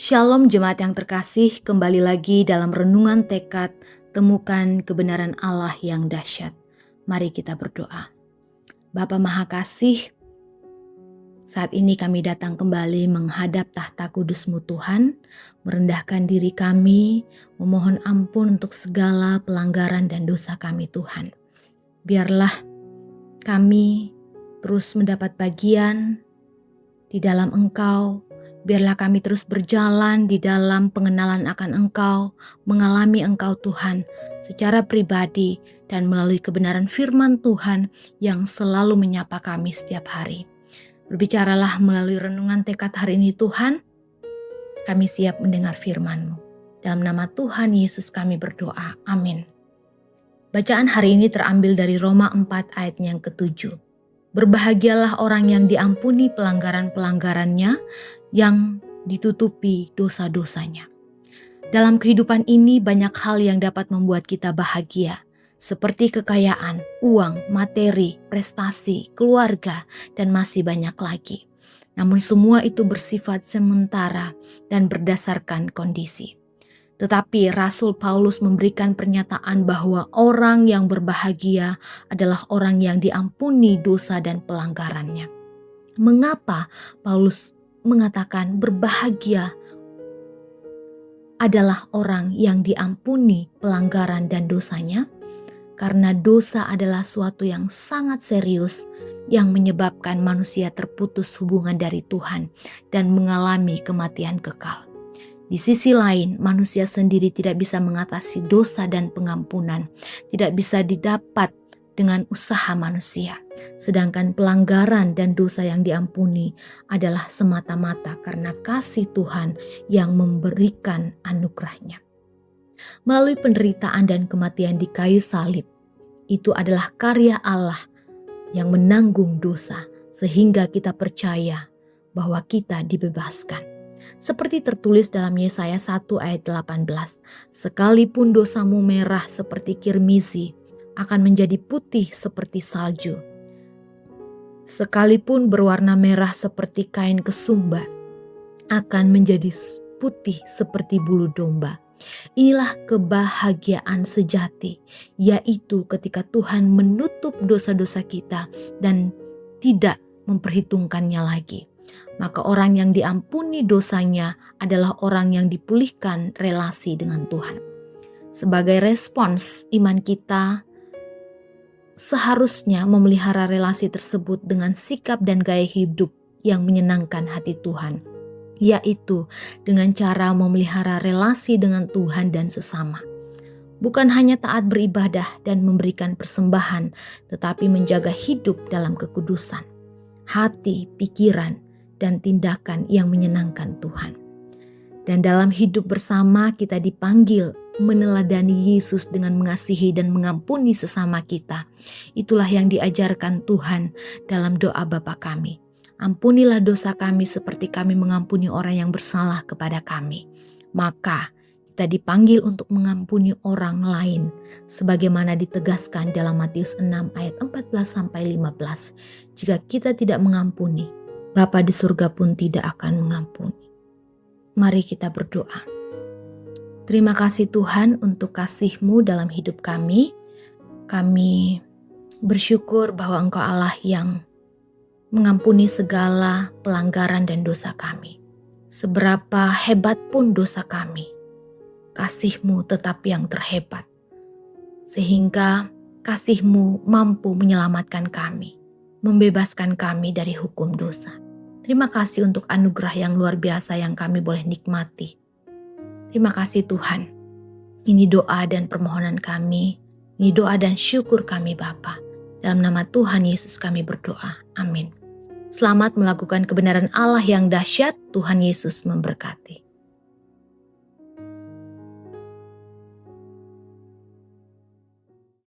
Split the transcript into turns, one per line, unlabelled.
Shalom jemaat yang terkasih, kembali lagi dalam renungan tekad, temukan kebenaran Allah yang dahsyat. Mari kita berdoa. Bapa Maha Kasih, saat ini kami datang kembali menghadap tahta kudus-Mu Tuhan, merendahkan diri kami, memohon ampun untuk segala pelanggaran dan dosa kami Tuhan. Biarlah kami terus mendapat bagian di dalam Engkau. Biarlah kami terus berjalan di dalam pengenalan akan Engkau, mengalami Engkau Tuhan secara pribadi dan melalui kebenaran firman Tuhan yang selalu menyapa kami setiap hari. Berbicaralah melalui renungan tekad hari ini Tuhan, kami siap mendengar firman-Mu. Dalam nama Tuhan Yesus kami berdoa, amin. Bacaan hari ini terambil dari Roma 4 ayat yang ke-7. Berbahagialah orang yang diampuni pelanggaran-pelanggarannya, yang ditutupi dosa-dosanya. Dalam kehidupan ini banyak hal yang dapat membuat kita bahagia, seperti kekayaan, uang, materi, prestasi, keluarga, dan masih banyak lagi. Namun semua itu bersifat sementara dan berdasarkan kondisi. Tetapi Rasul Paulus memberikan pernyataan bahwa orang yang berbahagia adalah orang yang diampuni dosa dan pelanggarannya. Mengapa Paulus mengatakan berbahagia adalah orang yang diampuni pelanggaran dan dosanya? Karena dosa adalah suatu yang sangat serius yang menyebabkan manusia terputus hubungan dari Tuhan dan mengalami kematian kekal. Di sisi lain, manusia sendiri tidak bisa mengatasi dosa dan pengampunan, tidak bisa didapat dengan usaha manusia. Sedangkan pelanggaran dan dosa yang diampuni adalah semata-mata karena kasih Tuhan yang memberikan anugerahnya. Melalui penderitaan dan kematian di kayu salib, itu adalah karya Allah yang menanggung dosa sehingga kita percaya bahwa kita dibebaskan. Seperti tertulis dalam Yesaya 1 ayat 18, sekalipun dosamu merah seperti kirmizi, akan menjadi putih seperti salju. Sekalipun berwarna merah seperti kain kesumba, akan menjadi putih seperti bulu domba. Inilah kebahagiaan sejati, yaitu ketika Tuhan menutup dosa-dosa kita dan tidak memperhitungkannya lagi. Maka orang yang diampuni dosanya adalah orang yang dipulihkan relasi dengan Tuhan. Sebagai respons iman kita, seharusnya memelihara relasi tersebut dengan sikap dan gaya hidup yang menyenangkan hati Tuhan, yaitu dengan cara memelihara relasi dengan Tuhan dan sesama. Bukan hanya taat beribadah dan memberikan persembahan, tetapi menjaga hidup dalam kekudusan, hati, pikiran, dan tindakan yang menyenangkan Tuhan. Dan dalam hidup bersama kita dipanggil meneladani Yesus dengan mengasihi dan mengampuni sesama kita. Itulah yang diajarkan Tuhan dalam doa Bapa kami. Ampunilah dosa kami seperti kami mengampuni orang yang bersalah kepada kami. Maka kita dipanggil untuk mengampuni orang lain sebagaimana ditegaskan dalam Matius 6 ayat 14-15. Jika kita tidak mengampuni, Bapa di surga pun tidak akan mengampuni. Mari kita berdoa. Terima kasih Tuhan untuk kasih-Mu dalam hidup kami. Kami bersyukur bahwa Engkau Allah yang mengampuni segala pelanggaran dan dosa kami. Seberapa hebat pun dosa kami, kasih-Mu tetap yang terhebat. Sehingga kasih-Mu mampu menyelamatkan kami, membebaskan kami dari hukum dosa. Terima kasih untuk anugerah yang luar biasa yang kami boleh nikmati. Terima kasih Tuhan. Ini doa dan permohonan kami. Ini doa dan syukur kami Bapa. Dalam nama Tuhan Yesus kami berdoa. Amin. Selamat melakukan kebenaran Allah yang dahsyat. Tuhan Yesus memberkati.